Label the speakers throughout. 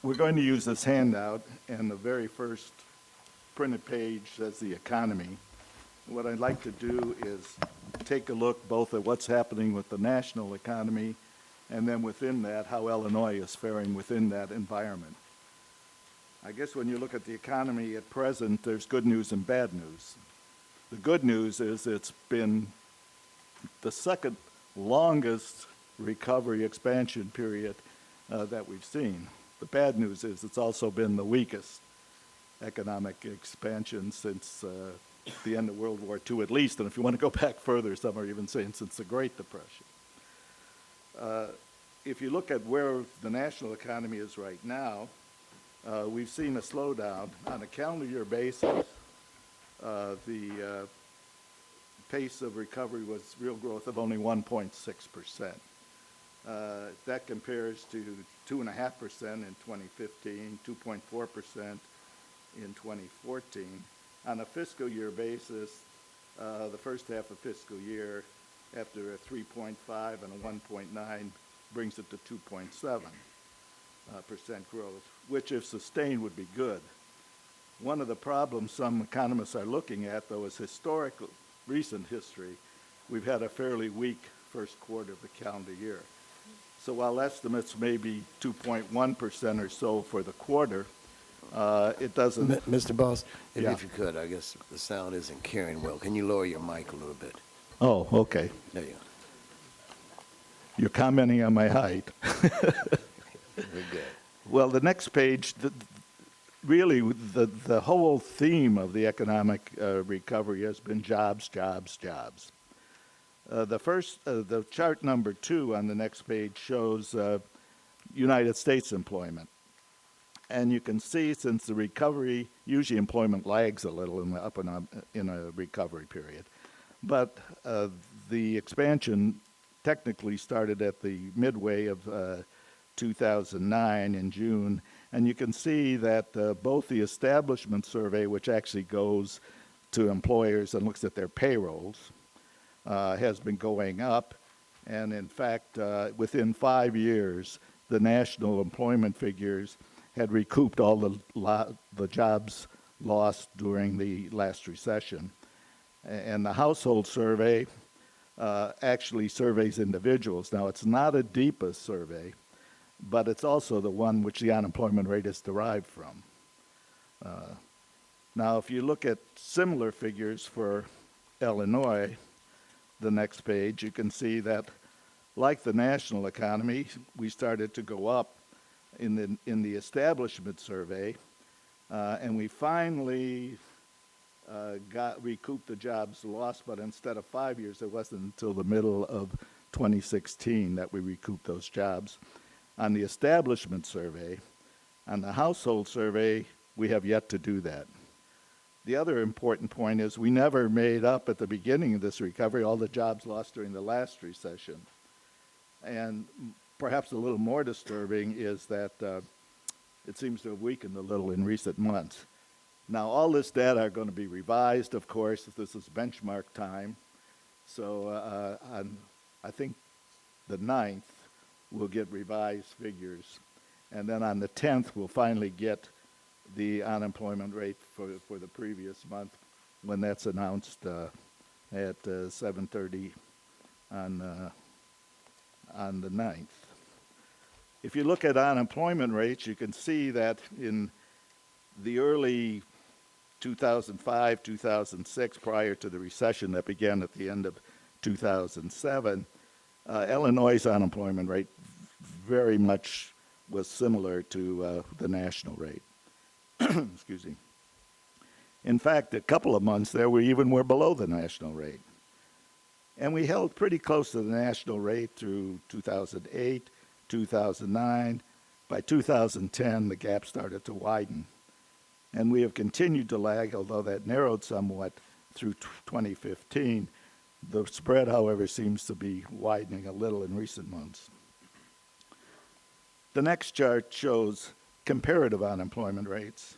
Speaker 1: We're going to use this handout, and the very first printed page says the economy. What I'd like to do is take a look both at what's happening with the national economy and then within that, how Illinois is faring within that environment. I guess when you look at the economy at present, there's good news and bad news. The good news is it's been the second longest recovery expansion period that we've seen. The bad news is it's also been the weakest economic expansion since the end of World War II at least, and if you want to go back further, some are even saying since the Great Depression. If you look at where the national economy is right now, we've seen a slowdown. On a calendar year basis, the pace of recovery was real growth of only 1.6%. That compares to 2.5% in 2015, 2.4% in 2014. On a fiscal year basis, the first half of fiscal year, after a 3.5 and a 1.9, brings it to 2.7% growth, which if sustained would be good. One of the problems some economists are looking at, though, is historical, recent history. We've had a fairly weak first quarter of the calendar year. So while estimates may be 2.1% or so for the quarter, it doesn't.
Speaker 2: Mr. Boss,
Speaker 1: Yeah.
Speaker 2: if you could, I guess the sound isn't carrying well. Can you lower your mic a little bit?
Speaker 1: Oh, okay.
Speaker 2: There you go.
Speaker 1: You're commenting on my height.
Speaker 2: We're good.
Speaker 1: Well, the next page, really the whole theme of the economic recovery has been jobs, jobs, jobs. The chart number 2 on the next page shows United States employment. And you can see since the recovery, usually employment lags a little in a recovery period. But the expansion technically started at the midway of 2009 in June. And you can see that both the establishment survey, which actually goes to employers and looks at their payrolls, has been going up. And in fact, within 5 years, the national employment figures had recouped all the jobs lost during the last recession. And the household survey actually surveys individuals. Now, it's not a DEPA survey, but it's also the one which the unemployment rate is derived from. Now, if you look at similar figures for Illinois, the next page, you can see that, like the national economy, we started to go up in the establishment survey, and we finally recouped the jobs lost, but instead of 5 years, it wasn't until the middle of 2016 that we recouped those jobs. On the establishment survey, on the household survey, we have yet to do that. The other important point is we never made up at the beginning of this recovery all the jobs lost during the last recession. And perhaps a little more disturbing is that it seems to have weakened a little in recent months. Now, all this data are going to be revised, of course. This is benchmark time. So I think the 9th, we'll get revised figures. And then on the 10th, we'll finally get the unemployment rate for the previous month when that's announced at 7:30 on the 9th. If you look at unemployment rates, you can see that in the early 2005, 2006, prior to the recession that began at the end of 2007, Illinois' unemployment rate very much was similar to the national rate. Excuse me. In fact, a couple of months there, we even were below the national rate. And we held pretty close to the national rate through 2008, 2009. By 2010, the gap started to widen. And we have continued to lag, although that narrowed somewhat through 2015. The spread, however, seems to be widening a little in recent months. The next chart shows comparative unemployment rates.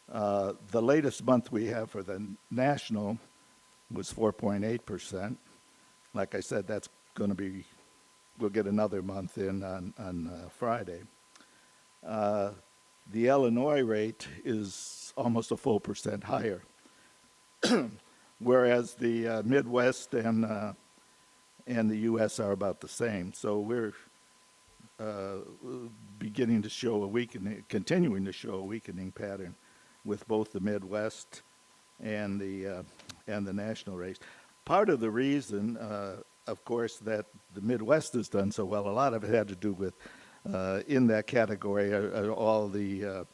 Speaker 1: The latest month we have for the national was 4.8%. Like I said, that's going to be, we'll get another month in on Friday. The Illinois rate is almost a full percent higher, whereas the Midwest and the U.S. are about the same. So we're uh, beginning to show a weakening, continuing to show a weakening pattern with both the Midwest and the national race. Part of the reason, of course, that the Midwest has done so well, a lot of it had to do with in that category are all the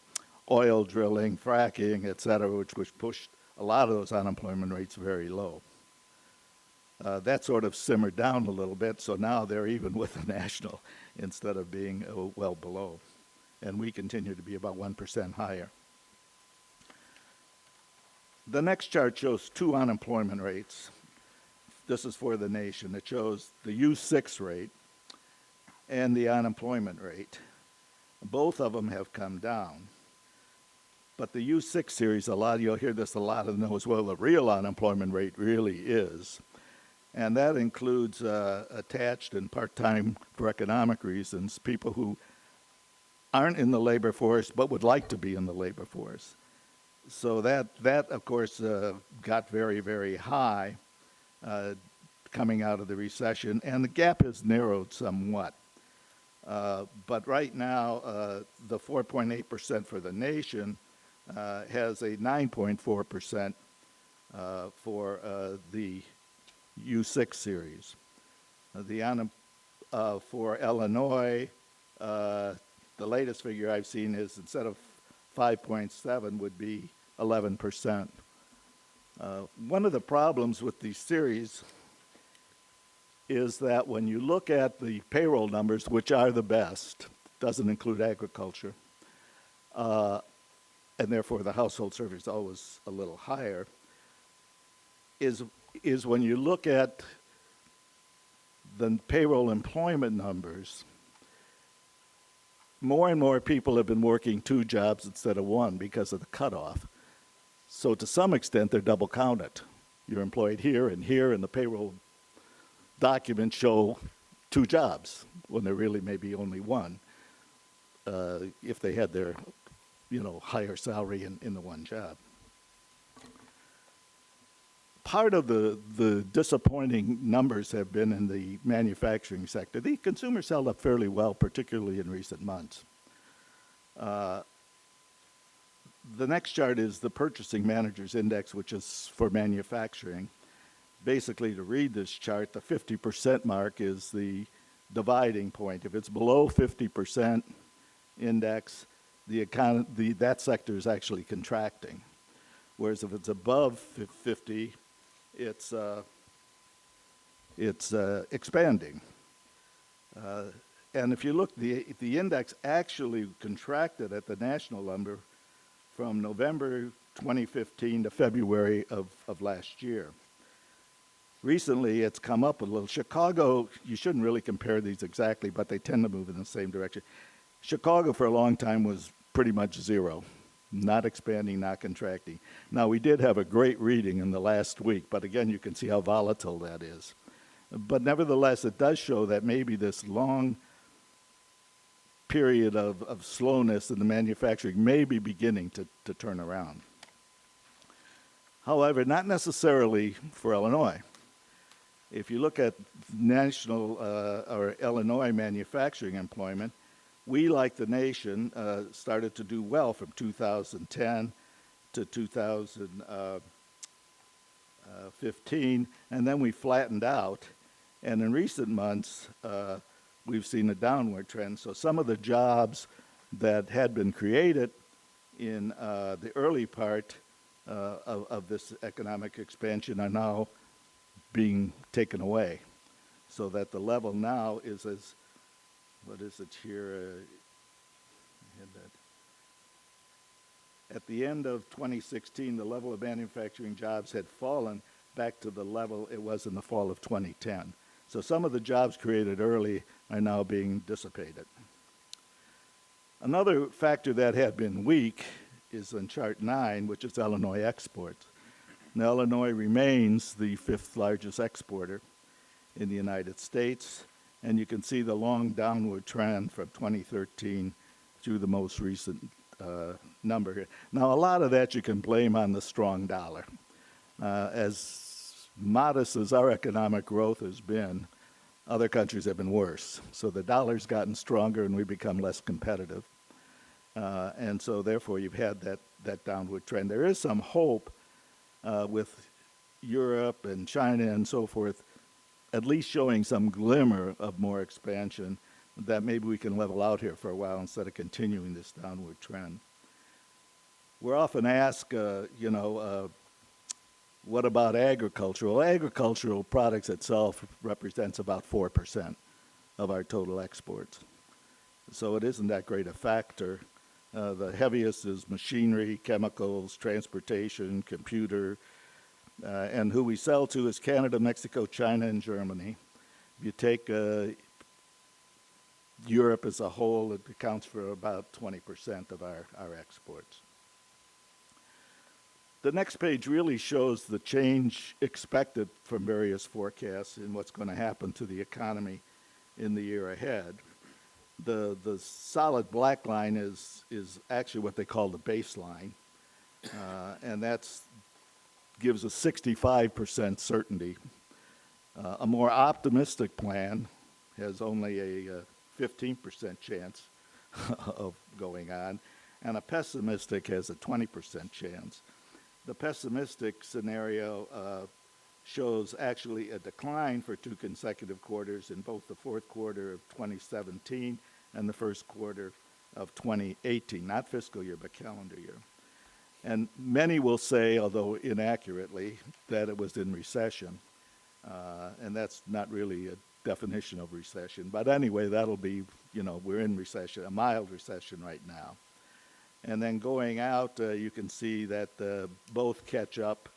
Speaker 1: oil drilling, fracking, et cetera, which pushed a lot of those unemployment rates very low. That sort of simmered down a little bit, so now they're even with the national instead of being well below. And we continue to be about 1% higher. The next chart shows two unemployment rates. This is for the nation. It shows the U6 rate and the unemployment rate. Both of them have come down. But the U6 series, you'll hear this a lot and know as well, the real unemployment rate really is. And that includes attached and part-time for economic reasons, people who aren't in the labor force but would like to be in the labor force. So that of course, got very, very high coming out of the recession, and the gap has narrowed somewhat. But right now, the 4.8% for the nation has a 9.4% for the U6 series. For Illinois, the latest figure I've seen is instead of 5.7 would be 11%. One of the problems with these series is that when you look at the payroll numbers, which are the best, doesn't include agriculture, and therefore the household survey is always a little higher, is when you look at the payroll employment numbers, more and more people have been working two jobs instead of one because of the cutoff. So to some extent, they're double counted. You're employed here, and the payroll documents show two jobs when there really may be only one, if they had their, higher salary in the one job. Part of the disappointing numbers have been in the manufacturing sector. The consumers held up fairly well, particularly in recent months. The next chart is the Purchasing Managers Index, which is for manufacturing. Basically, to read this chart, the 50% mark is the dividing point. If it's below 50% index, that sector is actually contracting. Whereas if it's above 50, it's expanding. And if you look, the index actually contracted at the national number from November 2015 to February of last year. Recently, it's come up a little. Chicago, you shouldn't really compare these exactly, but they tend to move in the same direction. Chicago for a long time was pretty much zero. Not expanding, not contracting. Now, we did have a great reading in the last week, but again, you can see how volatile that is. But nevertheless, it does show that maybe this long period of slowness in the manufacturing may be beginning to turn around. However, not necessarily for Illinois. If you look at national or Illinois manufacturing employment, we, like the nation, started to do well from 2010 to 2015, and then we flattened out. And in recent months, we've seen a downward trend. So some of the jobs that had been created in the early part of this economic expansion are now being taken away. So that the level now is what is it here? At the end of 2016, the level of manufacturing jobs had fallen back to the level it was in the fall of 2010. So some of the jobs created early are now being dissipated. Another factor that had been weak is on chart 9, which is Illinois exports. Now, Illinois remains the 5th largest exporter in the United States, and you can see the long downward trend from 2013 through the most recent number here. Now, a lot of that you can blame on the strong dollar. As modest as our economic growth has been, other countries have been worse. So the dollar's gotten stronger and we become less competitive. And so therefore you've had that downward trend. There is some hope with Europe and China and so forth, at least showing some glimmer of more expansion, that maybe we can level out here for a while instead of continuing this downward trend. We're often asked, what about agricultural? Well, agricultural products itself represents about 4% of our total exports. So it isn't that great a factor. The heaviest is machinery, chemicals, transportation, computer, and who we sell to is Canada, Mexico, China, and Germany. If you take Europe as a whole, it accounts for about 20% of our exports. The next page really shows the change expected from various forecasts in what's going to happen to the economy in the year ahead. The solid black line is actually what they call the baseline, and that's gives a 65% certainty. A more optimistic plan has only a 15% chance of going on, and a pessimistic has a 20% chance. The pessimistic scenario shows actually a decline for 2 consecutive quarters in both the fourth quarter of 2017 and the first quarter of 2018, not fiscal year, but calendar year. And many will say, although inaccurately, that it was in recession. And that's not really a definition of recession. But anyway, that'll be, we're in recession, a mild recession right now. And then going out, you can see that both catch up.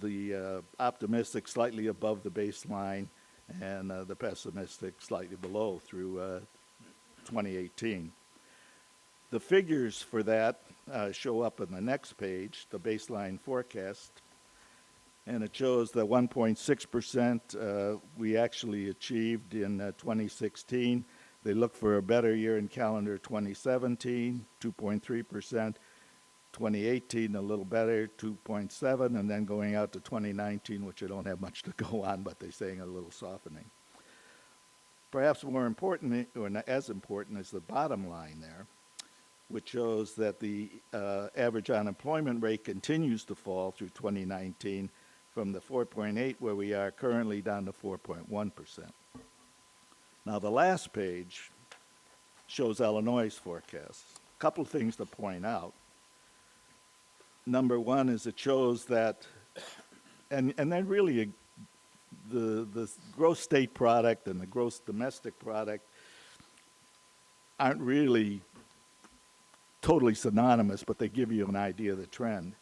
Speaker 1: The optimistic slightly above the baseline, and the pessimistic slightly below through 2018. The figures for that show up on the next page, the baseline forecast, and it shows that 1.6% we actually achieved in 2016. They look for a better year in calendar 2017, 2.3%. 2018, a little better, 2.7, and then going out to 2019, which I don't have much to go on, but they're saying a little softening. Perhaps more important, or not as important, is the bottom line there, which shows that the average unemployment rate continues to fall through 2019 from the 4.8 where we are currently down to 4.1%. Now the last page shows Illinois' forecast. A couple of things to point out. Number one is it shows that, and then really the gross state product and the gross domestic product aren't really totally synonymous, but they give you an idea of the trend.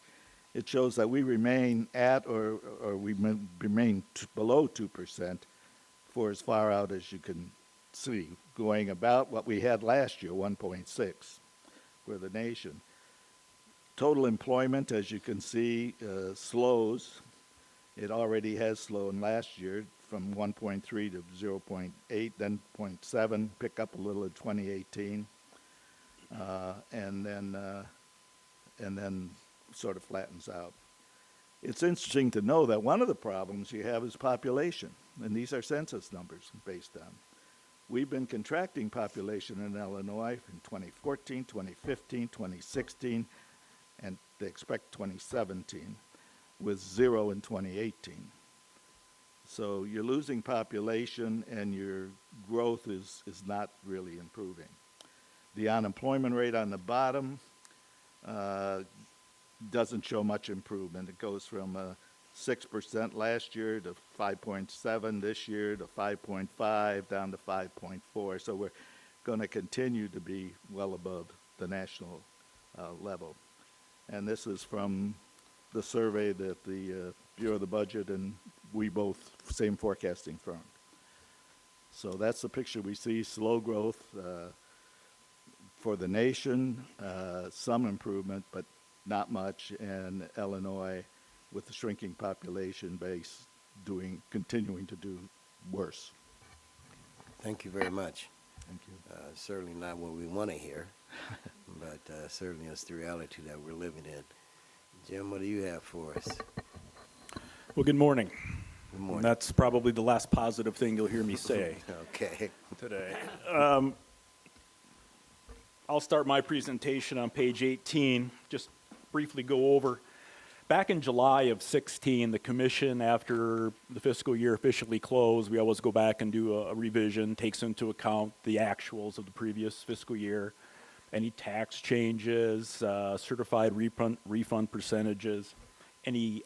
Speaker 1: It shows that we remain at or we remain below 2% for as far out as you can see, going about what we had last year, 1.6 for the nation. Total employment, as you can see, slows. It already has slowed last year from 1.3 to 0.8, then 0.7, pick up a little in 2018, and then sort of flattens out. It's interesting to know that one of the problems you have is population, and these are census numbers based on. We've been contracting population in Illinois in 2014, 2015, 2016, and they expect 2017, with 0 in 2018. So you're losing population and your growth is not really improving. The unemployment rate on the bottom doesn't show much improvement. It goes from 6% last year to 5.7 this year to 5.5 down to 5.4. So we're going to continue to be well above the national level. And this is from the survey that the Bureau of the Budget and we both, same forecasting firm. So that's the picture we see, slow growth for the nation, some improvement, but not much, and Illinois with the shrinking population base continuing to do worse.
Speaker 2: Thank you very much.
Speaker 1: Thank you.
Speaker 2: Certainly not what we want to hear, but certainly it's the reality that we're living in. Jim, what do you have for us?
Speaker 3: Well, good morning.
Speaker 2: Good morning.
Speaker 3: And that's probably the last positive thing you'll hear me say
Speaker 2: Okay.
Speaker 3: today. I'll start my presentation on page 18, just briefly go over. Back in July of 16, the commission, after the fiscal year officially closed, we always go back and do a revision, takes into account the actuals of the previous fiscal year, any tax changes, certified refund percentages, any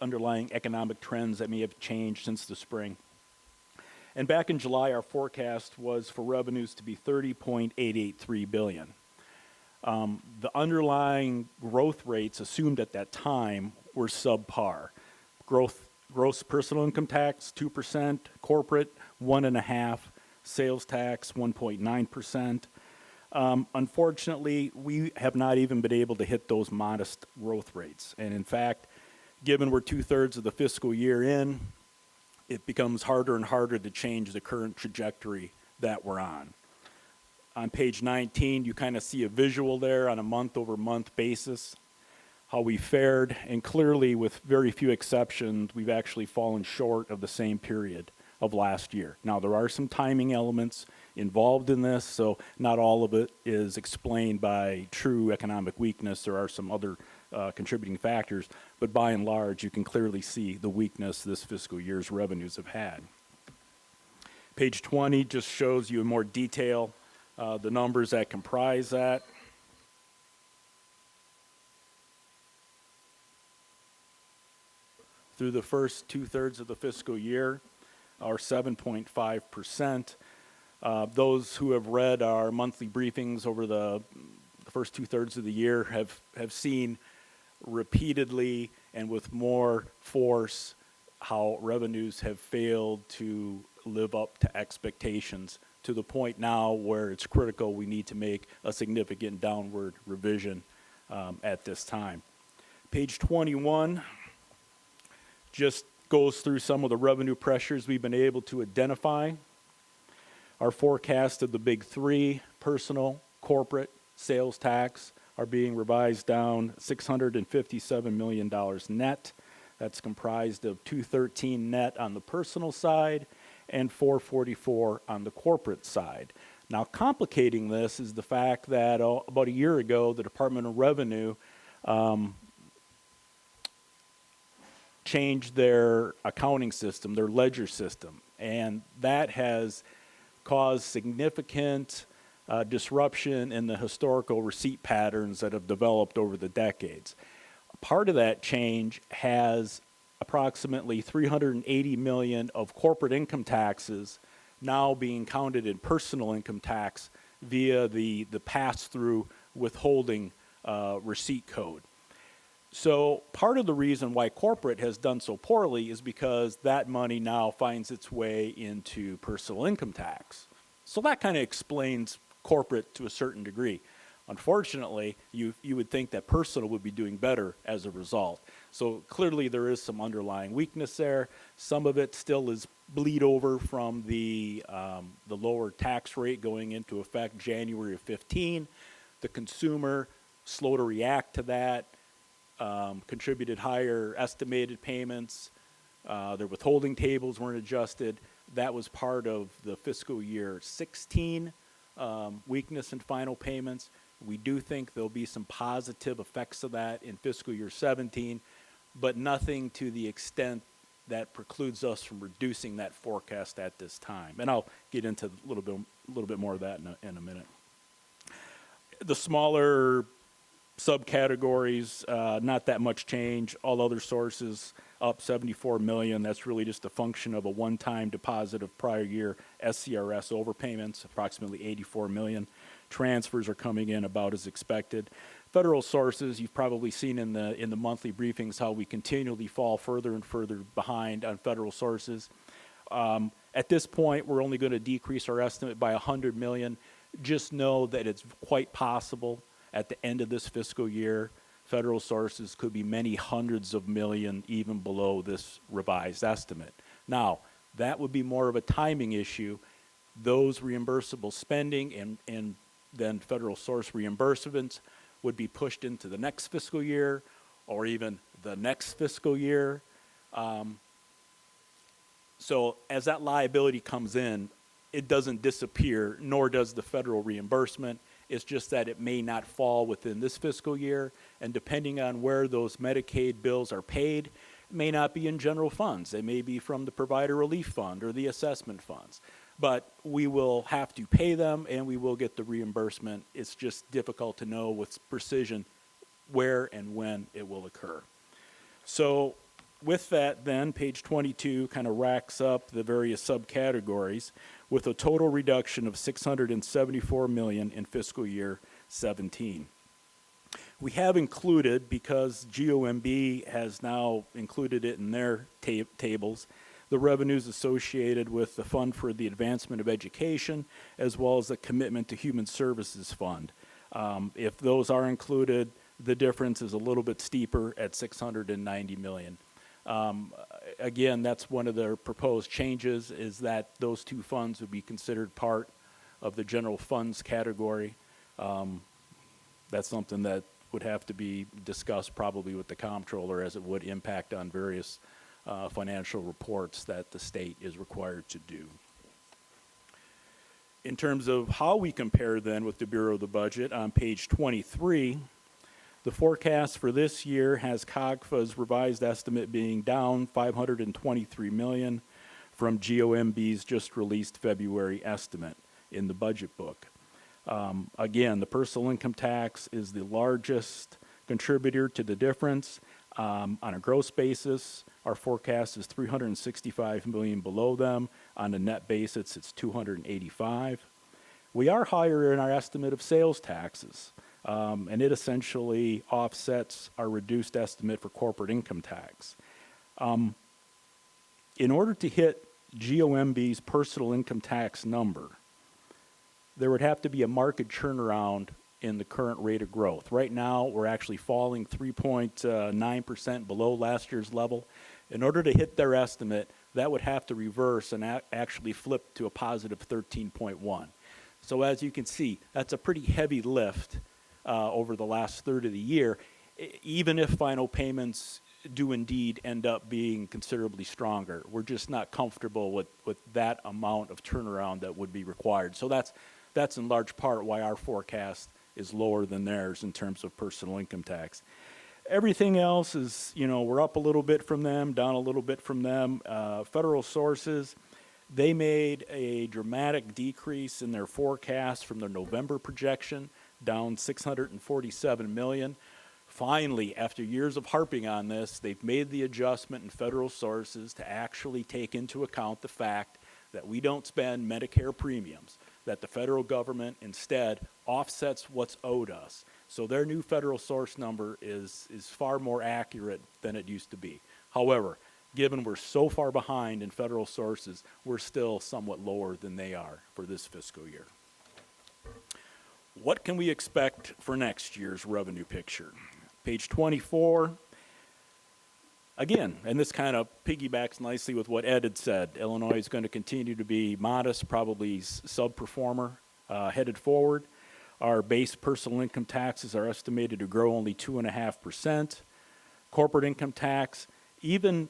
Speaker 3: underlying economic trends that may have changed since the spring. And back in July, our forecast was for revenues to be $30.883 billion. The underlying growth rates assumed at that time were subpar. Gross personal income tax, 2%, corporate, 1.5%, sales tax, 1.9%. Unfortunately, we have not even been able to hit those modest growth rates. And in fact, given we're 2/3 of the fiscal year in, it becomes harder and harder to change the current trajectory that we're on. On page 19, you kind of see a visual there on a month-over-month basis, how we fared, and clearly, with very few exceptions, we've actually fallen short of the same period of last year. Now, there are some timing elements involved in this, so not all of it is explained by true economic weakness. There are some other contributing factors, but by and large, you can clearly see the weakness this fiscal year's revenues have had. Page 20 just shows you in more detail the numbers that comprise that. Through the first 2/3 of the fiscal year, are 7.5%. Those who have read our monthly briefings over the first 2/3 of the year have seen repeatedly and with more force how revenues have failed to live up to expectations, to the point now where it's critical we need to make a significant downward revision at this time. Page 21 just goes through some of the revenue pressures we've been able to identify. Our forecast of the big three, personal, corporate, sales tax, are being revised down $657 million net. That's comprised of $213 net on the personal side and $444 on the corporate side. Now, complicating this is the fact that about a year ago, the Department of Revenue changed their accounting system, their ledger system, and that has caused significant disruption in the historical receipt patterns that have developed over the decades. Part of that change has approximately $380 million of corporate income taxes now being counted in personal income tax via the pass-through withholding receipt code. So part of the reason why corporate has done so poorly is because that money now finds its way into personal income tax. So that kind of explains corporate to a certain degree. Unfortunately, you would think that personal would be doing better as a result. So clearly there is some underlying weakness there. Some of it still is bleed over from the lower tax rate going into effect January of 15. The consumer, slow to react to that, contributed higher estimated payments. Their withholding tables weren't adjusted. That was part of the fiscal year 16 weakness in final payments. We do think there'll be some positive effects of that in fiscal year 17, but nothing to the extent that precludes us from reducing that forecast at this time. And I'll get into a little bit more of that in a minute. The smaller subcategories, not that much change. All other sources up $74 million. That's really just a function of a one-time deposit of prior year SCRS overpayments, approximately $84 million. Transfers are coming in about as expected. Federal sources, you've probably seen in the monthly briefings how we continually fall further and further behind on federal sources. At this point, we're only going to decrease our estimate by $100 million. Just know that it's quite possible at the end of this fiscal year, federal sources could be many hundreds of million even below this revised estimate. Now, that would be more of a timing issue, those reimbursable spending and then federal source reimbursements would be pushed into the next fiscal year or even the next fiscal year. So as that liability comes in, it doesn't disappear, nor does the federal reimbursement. It's just that it may not fall within this fiscal year, and depending on where those Medicaid bills are paid, it may not be in general funds. They may be from the Provider Relief Fund or the assessment funds. But we will have to pay them, and we will get the reimbursement. It's just difficult to know with precision where and when it will occur. So with that, then, page 22 kind of racks up the various subcategories with a total reduction of $674 million in fiscal year 17. We have included, because GOMB has now included it in their tables, the revenues associated with the Fund for the Advancement of Education, as well as the Commitment to Human Services Fund. If those are included, the difference is a little bit steeper at $690 million. Again, that's one of the proposed changes, is that those two funds would be considered part of the general funds category. That's something that would have to be discussed probably with the comptroller, as it would impact on various financial reports that the state is required to do. In terms of how we compare then with the Bureau of the Budget, on page 23, the forecast for this year has COGFA's revised estimate being down $523 million from GOMB's just released February estimate in the budget book. Again, the personal income tax is the largest contributor to the difference. On a gross basis, our forecast is $365 million below them. On a net basis, it's $285. We are higher in our estimate of sales taxes, and it essentially offsets our reduced estimate for corporate income tax. In order to hit GOMB's personal income tax number, there would have to be a market turnaround in the current rate of growth. Right now, we're actually falling 3.9% below last year's level. In order to hit their estimate, that would have to reverse and actually flip to a positive 13.1. So as you can see, that's a pretty heavy lift over the last third of the year, even if final payments do indeed end up being considerably stronger. We're just not comfortable with that amount of turnaround that would be required. So that's in large part why our forecast is lower than theirs in terms of personal income tax. Everything else is, we're up a little bit from them, down a little bit from them. Federal sources, they made a dramatic decrease in their forecast from their November projection, down $647 million. Finally, after years of harping on this, they've made the adjustment in federal sources to actually take into account the fact that we don't spend Medicare premiums, that the federal government instead offsets what's owed us. So their new federal source number is far more accurate than it used to be. However, given we're so far behind in federal sources, we're still somewhat lower than they are for this fiscal year. What can we expect for next year's revenue picture? Page 24. Again, and this kind of piggybacks nicely with what Ed had said. Illinois is going to continue to be modest, probably sub-performer headed forward. Our base personal income taxes are estimated to grow only 2.5%. Corporate income tax, even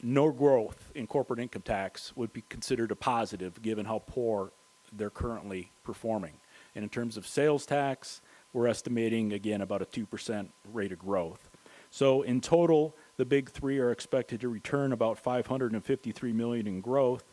Speaker 3: no growth in corporate income tax would be considered a positive given how poor they're currently performing. And in terms of sales tax, we're estimating, again, about a 2% rate of growth. So in total, the big three are expected to return about $553 million in growth.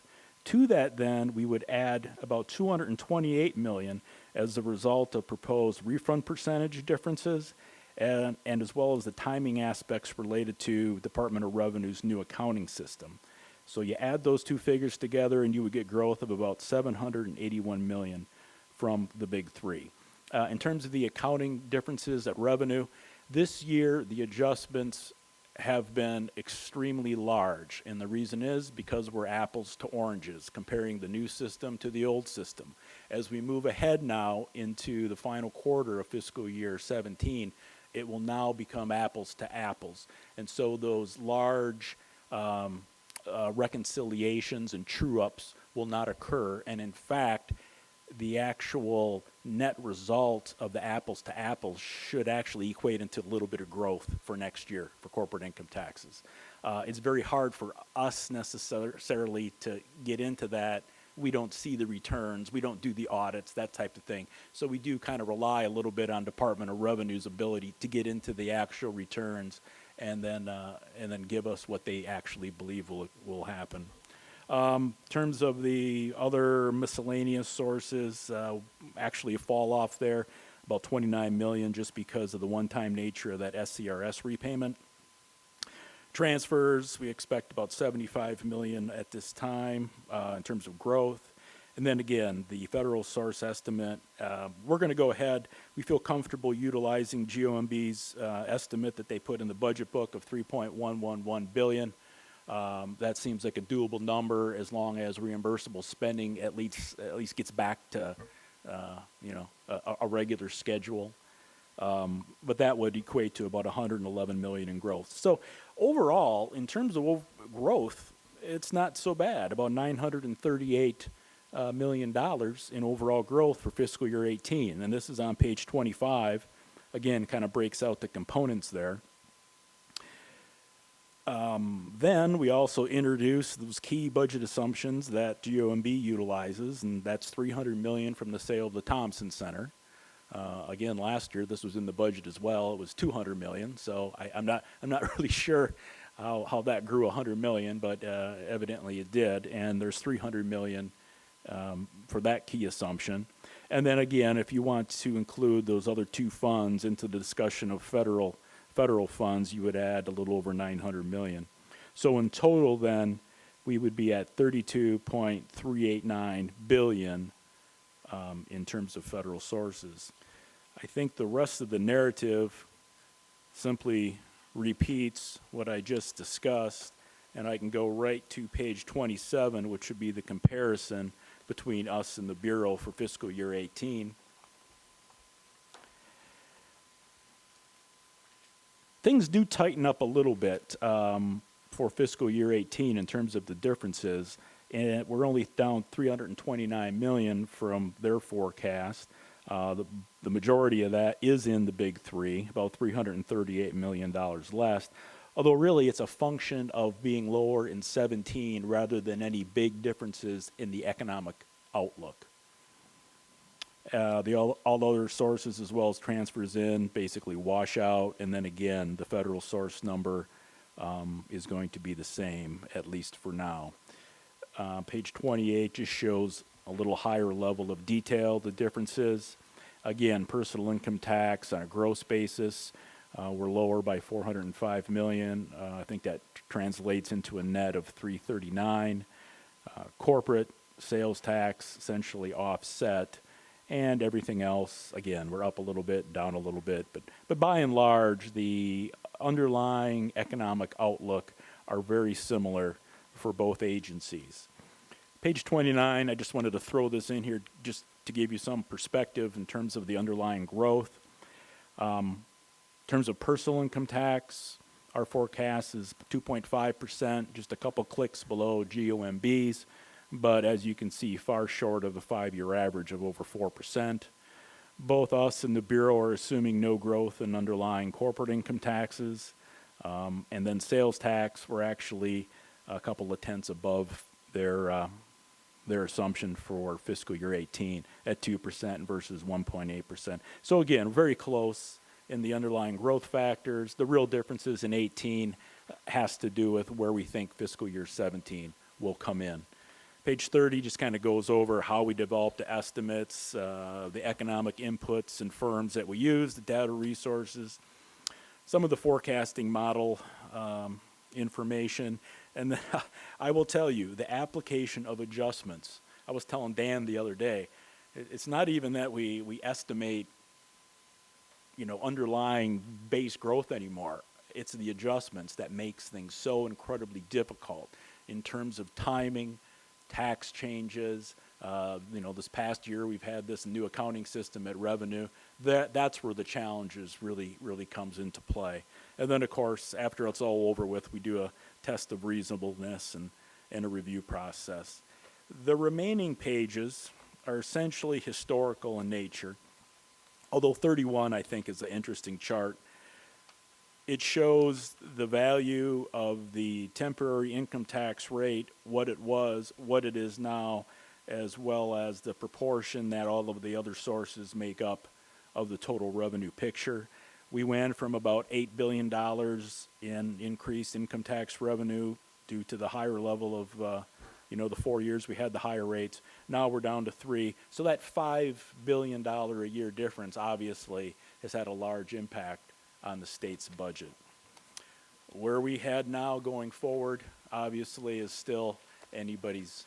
Speaker 3: To that, then, we would add about $228 million as a result of proposed refund percentage differences and as well as the timing aspects related to Department of Revenue's new accounting system. So you add those two figures together and you would get growth of about $781 million from the big three. In terms of the accounting differences at revenue, this year the adjustments have been extremely large, and the reason is because we're apples to oranges, comparing the new system to the old system. As we move ahead now into the final quarter of fiscal year 17, it will now become apples to apples. And so those large reconciliations and true-ups will not occur. And in fact, the actual net result of the apples to apples should actually equate into a little bit of growth for next year for corporate income taxes. It's very hard for us necessarily to get into that. We don't see the returns, we don't do the audits, that type of thing. So we do kind of rely a little bit on Department of Revenue's ability to get into the actual returns and then give us what they actually believe will happen. In terms of the other miscellaneous sources, actually a fall off there, about 29 million just because of the one-time nature of that SCRS repayment. Transfers, we expect about 75 million at this time in terms of growth. And then again, the federal source estimate, we're going to go ahead. We feel comfortable utilizing GOMB's estimate that they put in the budget book of 3.111 billion. That seems like a doable number as long as reimbursable spending at least gets back to a regular schedule. But that would equate to about 111 million in growth. So overall, in terms of growth, it's not so bad. About $938 million in overall growth for fiscal year 18, and this is on page 25. Again, kind of breaks out the components there. Then we also introduced those key budget assumptions that GOMB utilizes, and that's 300 million from the sale of the Thompson Center. Again, last year this was in the budget as well. It was 200 million, so I'm not really sure how that grew 100 million, but evidently it did. And there's 300 million for that key assumption. And then again, if you want to include those other two funds into the discussion of federal funds, you would add a little over 900 million. So in total, then we would be at 32.389 billion in terms of federal sources. I think the rest of the narrative simply repeats what I just discussed, and I can go right to page 27, which would be the comparison between us and the Bureau for fiscal year 18. Things do tighten up a little bit for fiscal year 18 in terms of the differences, and we're only down 329 million from their forecast. The majority of that is in the big three, about $338 million less, although really it's a function of being lower in 17 rather than any big differences in the economic outlook. All other sources as well as transfers in basically wash out, and then again the federal source number is going to be the same, at least for now. Page 28 just shows a little higher level of detail, the differences. Again, personal income tax on a gross basis, we're lower by 405 million. I think that translates into a net of 339. Corporate sales tax essentially offset, and everything else, again, we're up a little bit, down a little bit, but by and large, the underlying economic outlook are very similar for both agencies. Page 29, I just wanted to throw this in here just to give you some perspective in terms of the underlying growth. In terms of personal income tax, our forecast is 2.5%, just a couple clicks below GOMB's, but as you can see, far short of the 5-year average of over 4%. Both us and the Bureau are assuming no growth in underlying corporate income taxes. And then sales tax, we're actually a couple of tenths above their assumption for fiscal year 18 at 2% versus 1.8%. So again, very close in the underlying growth factors. The real differences in 18 has to do with where we think fiscal year 17 will come in. Page 30 just kind of goes over how we developed the estimates, the economic inputs and firms that we use, the data resources, some of the forecasting model information. And then I will tell you, the application of adjustments. I was telling Dan the other day, it's not even that we estimate, underlying base growth anymore. It's the adjustments that makes things so incredibly difficult in terms of timing, tax changes. This past year we've had this new accounting system at Revenue. That's where the challenges really comes into play. And then of course, after it's all over with, we do a test of reasonableness and a review process. The remaining pages are essentially historical in nature, although 31, I think, is an interesting chart. It shows the value of the temporary income tax rate, what it was, what it is now, as well as the proportion that all of the other sources make up of the total revenue picture. We went from about $8 billion in increased income tax revenue due to the higher level of, the 4 years we had the higher rates. Now we're down to 3. So that $5 billion a year difference obviously has had a large impact on the state's budget. Where we head now going forward, obviously, is still anybody's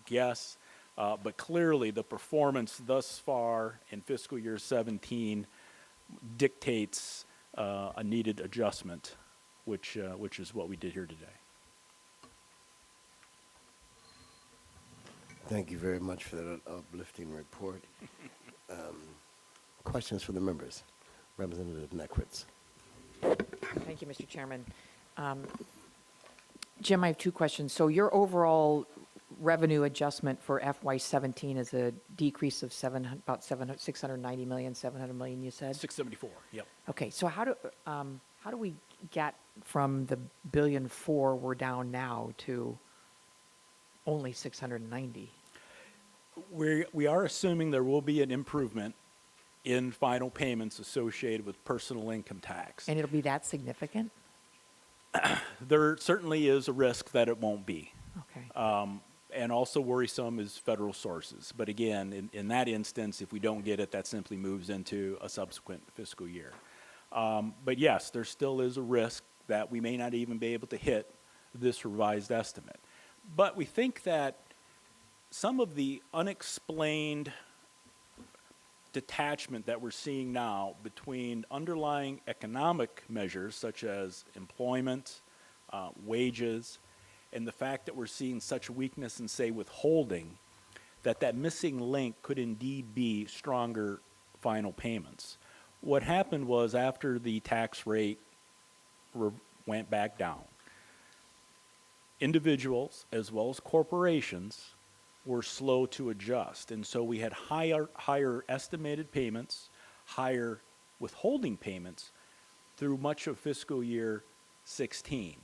Speaker 3: guess, but clearly the performance thus far in fiscal year 17 dictates a needed adjustment, which is what we did here today.
Speaker 2: Thank you very much for that uplifting report. Questions for the members? Representative Neckwitz.
Speaker 4: Thank you, Mr. Chairman. Jim, I have two questions. So your overall revenue adjustment for FY17 is a decrease of about 690 million, 700 million, you said?
Speaker 3: 674, yep.
Speaker 4: Okay, so how do we get from the $1.4 billion we're down now to only 690?
Speaker 3: We are assuming there will be an improvement in final payments associated with personal income tax.
Speaker 4: And it'll be that significant?
Speaker 3: There certainly is a risk that it won't be.
Speaker 4: Okay.
Speaker 3: And also worrisome is federal sources. But again, in that instance, if we don't get it, that simply moves into a subsequent fiscal year. But yes, there still is a risk that we may not even be able to hit this revised estimate. But we think that some of the unexplained detachment that we're seeing now between underlying economic measures such as employment, wages, and the fact that we're seeing such weakness in, say, withholding, that missing link could indeed be stronger final payments. What happened was after the tax rate went back down, individuals as well as corporations were slow to adjust. And so we had higher estimated payments, higher withholding payments through much of fiscal year 16.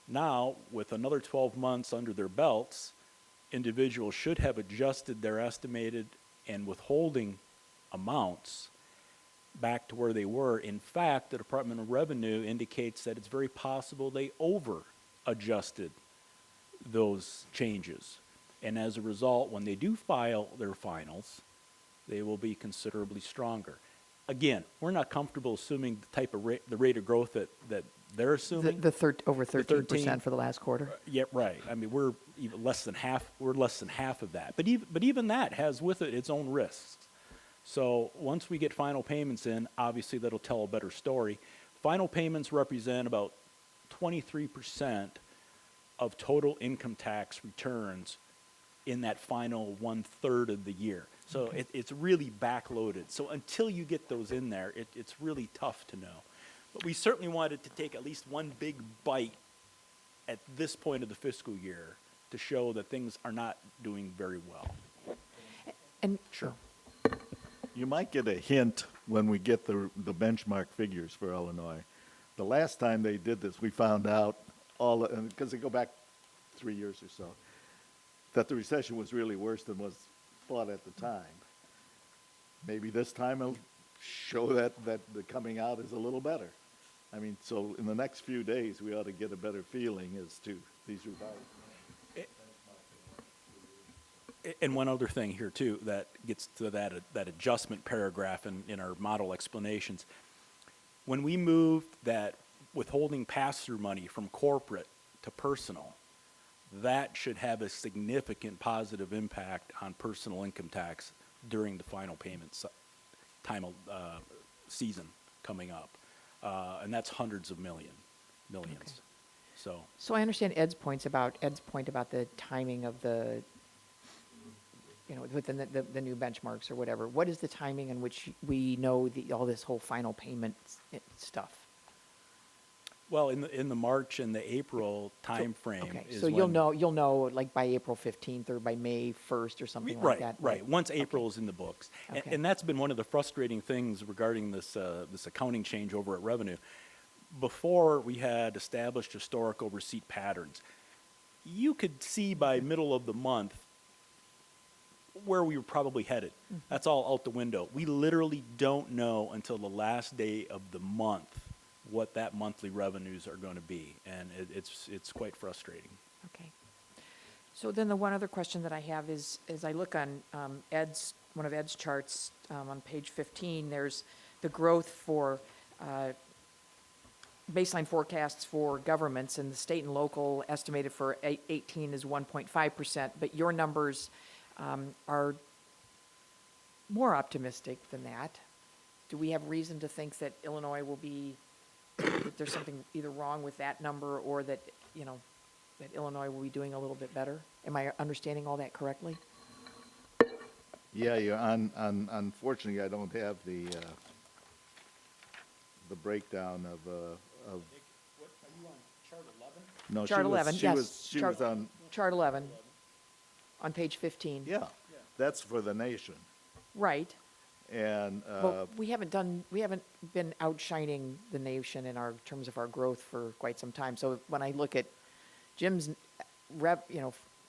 Speaker 3: Now, with another 12 months under their belts, individuals should have adjusted their estimated and withholding amounts back to where they were. In fact, the Department of Revenue indicates that it's very possible they over-adjusted those changes. And as a result, when they do file their finals, they will be considerably stronger. Again, we're not comfortable assuming the type of the rate of growth that they're assuming.
Speaker 4: Over 13% for the last quarter?
Speaker 3: Yeah, right. I mean, we're even less than half. We're less than half of that. But even that has with it its own risks. So once we get final payments in, obviously that'll tell a better story. Final payments represent about 23% of total income tax returns in that final 1/3 of the year. So
Speaker 4: Okay.
Speaker 3: it's really backloaded. So until you get those in there, it's really tough to know. But we certainly wanted to take at least one big bite at this point of the fiscal year to show that things are not doing very well.
Speaker 4: And
Speaker 3: Sure.
Speaker 1: You might get a hint when we get the benchmark figures for Illinois. The last time they did this, we found out because they go back 3 years or so, that the recession was really worse than was thought at the time. Maybe this time it'll show that the coming out is a little better. I mean, so in the next few days, we ought to get a better feeling as to these revised.
Speaker 3: And one other thing here too that gets to that adjustment paragraph in our model explanations. When we moved that withholding pass-through money from corporate to personal, that should have a significant positive impact on personal income tax during the final payment season coming up, and that's hundreds of millions.
Speaker 4: Okay.
Speaker 3: So
Speaker 4: I understand Ed's point about the timing of the, within the new benchmarks or whatever. What is the timing in which we know all this whole final payment stuff?
Speaker 3: Well, in the March and the April timeframe
Speaker 4: Okay,
Speaker 3: is
Speaker 4: so
Speaker 3: when.
Speaker 4: you'll know like by April 15th or by May 1st or something like
Speaker 3: Right,
Speaker 4: that?
Speaker 3: right. Once
Speaker 4: Okay.
Speaker 3: April is in the books.
Speaker 4: Okay.
Speaker 3: And that's been one of the frustrating things regarding this accounting change over at revenue. Before we had established historical receipt patterns, you could see by middle of the month where we were probably headed.
Speaker 4: Mm-hmm.
Speaker 3: That's all out the window. We literally don't know until the last day of the month what that monthly revenues are going to be, and it's quite frustrating.
Speaker 4: Okay. So then the one other question that I have is, as I look on one of Ed's charts on page 15, there's the growth for baseline forecasts for governments, and the state and local estimated for 18 is 1.5%, but your numbers are more optimistic than that. Do we have reason to think that Illinois will be, that there's something either wrong with that number, or that, that Illinois will be doing a little bit better? Am I understanding all that correctly?
Speaker 1: Yeah, unfortunately, I don't have the breakdown of.
Speaker 3: What, are you on chart 11?
Speaker 1: No,
Speaker 4: Chart 11, yes.
Speaker 1: She was on.
Speaker 4: Chart 11, on page 15.
Speaker 1: Yeah, that's for the nation,
Speaker 4: Right.
Speaker 1: and
Speaker 4: But we haven't been outshining the nation in terms of our growth for quite some time. So when I look at Jim's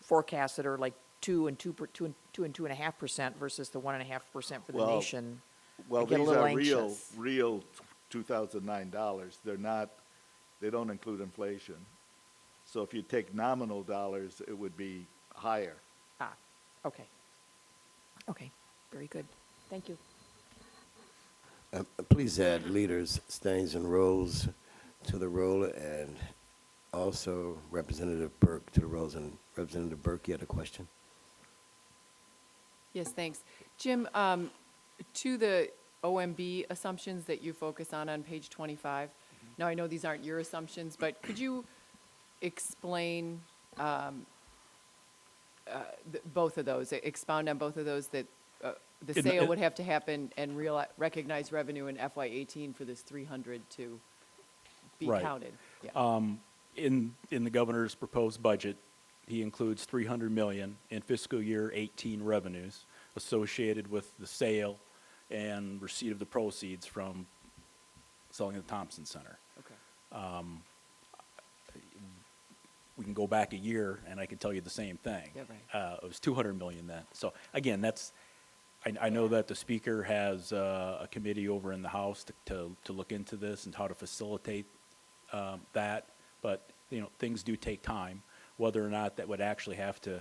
Speaker 4: forecasts that are like 2.5% versus the 1.5% for the
Speaker 1: Well,
Speaker 4: nation,
Speaker 1: well,
Speaker 4: I get a
Speaker 1: these
Speaker 4: little
Speaker 1: are
Speaker 4: anxious.
Speaker 1: real 2009 dollars. They're not. They don't include inflation. So if you take nominal dollars, it would be higher.
Speaker 4: Ah, okay. Okay, very good. Thank you.
Speaker 2: Please add leaders, Staines, and Rose to the roll, and also Representative Burke to the rolls. And Representative Burke, you had a question?
Speaker 5: Yes, thanks. Jim, to the OMB assumptions that you focus on page 25, now I know these aren't your assumptions, but could you explain both of those, expound on both of those, that the
Speaker 3: In the-
Speaker 5: sale would have to happen and recognize revenue in FY18 for this 300 to be
Speaker 3: Right.
Speaker 5: counted? Yeah.
Speaker 3: In the governor's proposed budget, he includes $300 million in fiscal year 18 revenues associated with the sale and receipt of the proceeds from selling the Thompson Center.
Speaker 5: Okay.
Speaker 3: We can go back a year and I can tell you the same thing.
Speaker 5: Yeah, right.
Speaker 3: It was $200 million then. So again, I know that the speaker has a committee over in the House to look into this and how to facilitate that, but things do take time. Whether or not that would actually have to,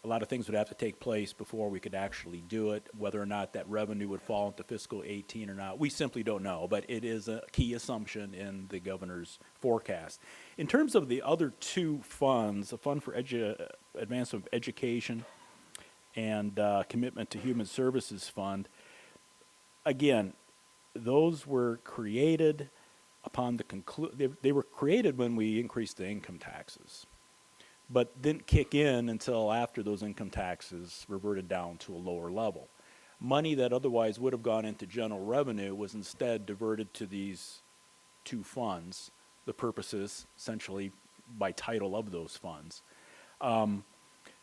Speaker 3: a lot of things would have to take place before we could actually do it. Whether or not that revenue would fall into fiscal 18 or not, we simply don't know. But it is a key assumption in the governor's forecast. In terms of the other two funds, a fund for advancement of education and commitment to human services fund, again, those were created upon the they were created when we increased the income taxes, but didn't kick in until after those income taxes reverted down to a lower level. Money that otherwise would have gone into general revenue was instead diverted to these two funds, the purposes essentially by title of those funds.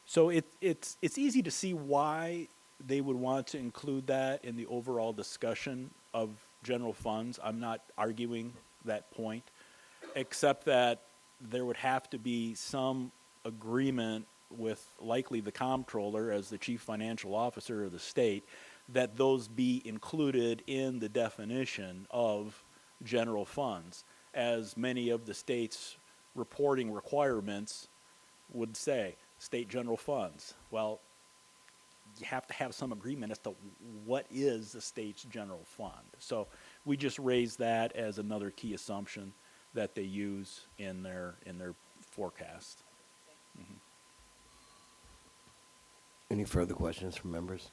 Speaker 3: So it's easy to see why they would want to include that in the overall discussion of general funds. I'm not arguing that point, except that there would have to be some agreement with likely the comptroller as the chief financial officer of the state that those be included in the definition of general funds, as many of the state's reporting requirements would say, state general funds. Well, you have to have some agreement as to what is the state's general fund. So we just raise that as another key assumption that they use in their forecast. Mm-hmm.
Speaker 2: Any further questions from members?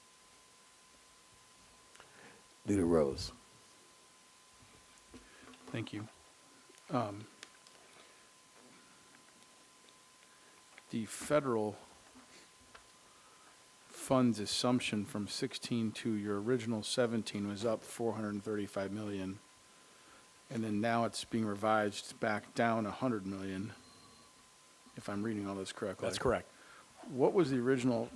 Speaker 2: Leader Rose.
Speaker 6: Thank you. The federal funds assumption from 16 to your original 17 was up 435 million. and then now it's being revised back down 100 million, if I'm reading all this correctly.
Speaker 3: That's correct.
Speaker 6: What was the original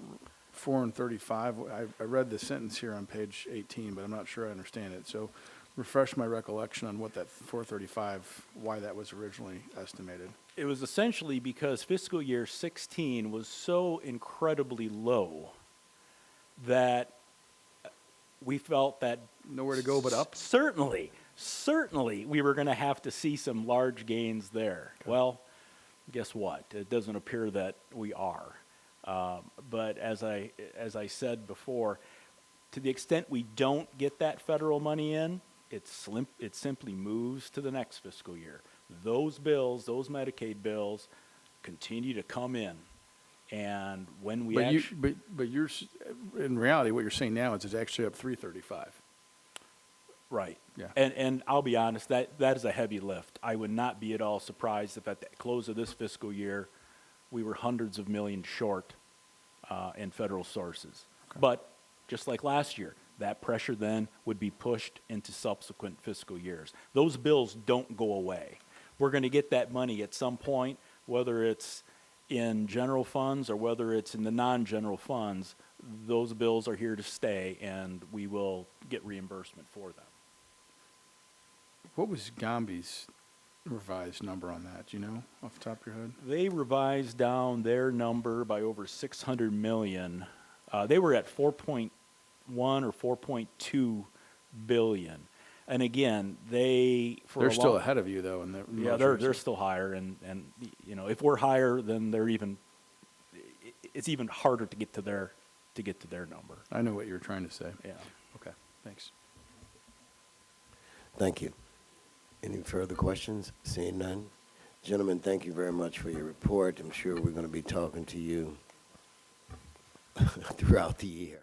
Speaker 6: 435? I read the sentence here on page 18, but I'm not sure I understand it. So refresh my recollection on what that 435, why that was originally estimated.
Speaker 3: It was essentially because fiscal year 16 was so incredibly low that we felt that
Speaker 6: Nowhere to go but up?
Speaker 3: certainly we were going to have to see some large gains there. Well, guess what? It doesn't appear that we are. But as I said before, to the extent we don't get that federal money in, it simply moves to the next fiscal year. Those bills, those Medicaid bills, continue to come in, and when we
Speaker 6: But you're, in reality, what you're saying now is it's actually up 335.
Speaker 3: right,
Speaker 6: Yeah.
Speaker 3: and I'll be honest, that is a heavy lift. I would not be at all surprised if at the close of this fiscal year, we were hundreds of millions short in federal sources. But just like last year, that pressure then would be pushed into subsequent fiscal years. Those bills don't go away. We're going to get that money at some point, whether it's in general funds or whether it's in the non-general funds. Those bills are here to stay, and we will get reimbursement for them.
Speaker 6: What was Gombe's revised number on that? Do you know off the top of your head?
Speaker 3: They revised down their number by over 600 million. They were at 4.1 or 4.2 billion. And again, they're
Speaker 6: They're still ahead of you, though. In the
Speaker 3: Yeah, they're still higher, and you know, if we're higher, then it's even harder to get to their number.
Speaker 6: I know what you were trying to say.
Speaker 3: Yeah.
Speaker 6: Okay, thanks.
Speaker 2: Thank you. Any further questions? Seeing none. Gentlemen, thank you very much for your report. I'm sure we're going to be talking to you throughout the year.